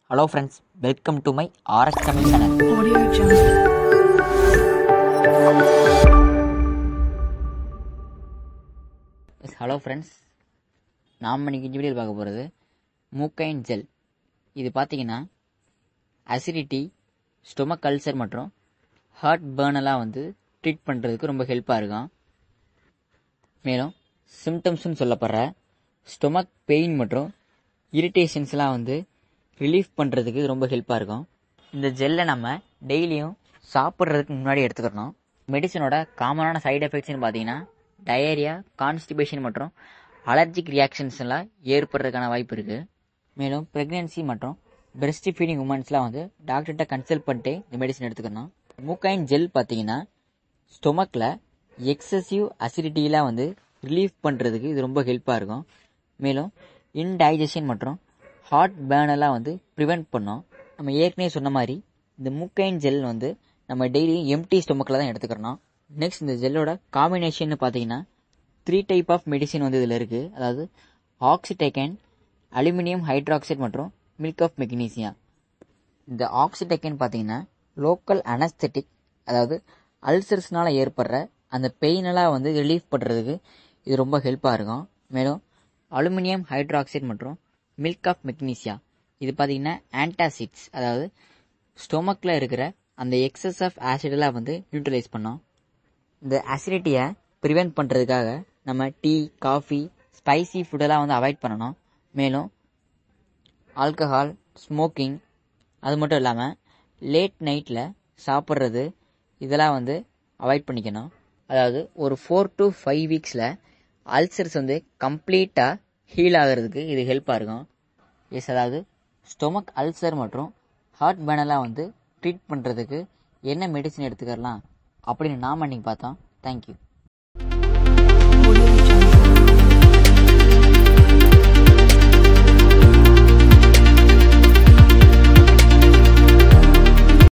Hello friends, welcome to my RX Tamil channel. Audio Jungle. Hello friends, நாம் இன்னைக்கு இந்த வீடியோவில் பார்க்க போகிறது மூக்கைன் ஜெல். இது பார்த்தீங்கன்னா அசிடிட்டி, ஸ்டொமக் அல்சர் மற்றும் ஹார்ட் பர்னெல்லாம் ட்ரீட் பண்ணுறதுக்கு ரொம்ப ஹெல்ப்பாக இருக்கும். மேலும் சிம்டம்ஸ்னு சொல்லப்படுற ஸ்டொமக் பெயின் மற்றும் இரிட்டேஷன்ஸ்லாம் ரிலீஃப் பண்ணுறதுக்கு ரொம்ப ஹெல்ப்பாக இருக்கும். இந்த ஜெல்லை நம்ம டெய்லியும் சாப்பிட்றதுக்கு முன்னாடி எடுத்துக்கிறணும். மெடிசனோட காமனான சைடு எஃபெக்ட்ஸ்னு பார்த்தீங்கன்னா டயரியா, கான்ஸ்டிபேஷன் மற்றும் அலர்ஜிக் ரியாக்ஷன்ஸ் எல்லாம் ஏற்படுறதுக்கான வாய்ப்பு இருக்குது. மேலும் ப்ரெக்னென்சி மற்றும் பிரெஸ்ட் ஃபீடிங் உமன்ஸ்லாம் டாக்டர்கிட்ட கன்சல்ட் பண்ணிட்டு இந்த மெடிசன் எடுத்துக்கணும். மூக்கைன் ஜெல் பார்த்தீங்கன்னா ஸ்டொமக்கில் எக்ஸசிவ் அசிடிட்டிலாம் ரிலீஃப் பண்ணுறதுக்கு இது ரொம்ப ஹெல்ப்பாக இருக்கும். மேலும் இன்டைஜஷன் மற்றும் ஹார்ட் பேர்னெல்லாம் ப்ரிவெண்ட் பண்ணோம். நம்ம ஏற்கனவே சொன்ன மாதிரி இந்த மூக்கைன் ஜெல் நம்ம டெய்லி எம்டி ஸ்டொமக்கில் தான் எடுத்துக்கிறோம். நெக்ஸ்ட் இந்த ஜெல்லோட காம்பினேஷன் பார்த்தீங்கன்னா 3 டைப் ஆஃப் மெடிசின் இதில் இருக்குது. அதாவது ஆக்சிடெக்கன், அலுமினியம் ஹைட்ராக்சைடு மற்றும் மில்க் ஆஃப் மெக்னீசியா. இந்த ஆக்சிடெக்கன் பார்த்தீங்கன்னா லோக்கல் அனஸ்தெட்டிக், அதாவது அல்சர்ஸ்னால் ஏற்படுற அந்த பெயினெல்லாம் ரிலீஃப் பண்ணுறதுக்கு இது ரொம்ப ஹெல்ப்பாக இருக்கும். மேலும் அலுமினியம் ஹைட்ராக்சைடு மற்றும் மில்க் ஆஃப் மெக்னீசியா இது பார்த்தீங்கன்னா ஆன்டாசிட்ஸ், அதாவது ஸ்டொமக்கில் இருக்கிற அந்த எக்ஸஸ் ஆஃப் ஆசிடெல்லாம் நியூட்ரலைஸ் பண்ணோம். இந்த அசிடிட்டியை ப்ரிவெண்ட் பண்ணுறதுக்காக நம்ம டீ, காஃபி, ஸ்பைசி ஃபுட்டெல்லாம் அவாய்ட் பண்ணணும். மேலும் ஆல்கஹால், ஸ்மோக்கிங், அது மட்டும் இல்லாமல் லேட் நைட்டில் சாப்பிட்றது இதெல்லாம் அவாய்ட் பண்ணிக்கணும். அதாவது ஒரு 4 to 5 வீக்ஸில் அல்சர்ஸ் கம்ப்ளீட்டாக ஹீல் ஆகிறதுக்கு இது ஹெல்ப்பாக இருக்கும். அதாவது ஸ்டொமக் அல்சர் மற்றும் ஹார்ட் பேர்னெல்லாம் ட்ரீட் பண்ணுறதுக்கு என்ன மெடிசன் எடுத்துக்கலாம் அப்படின்னு நாம் அன்றைக்கி பார்த்தோம். தேங்க்யூ.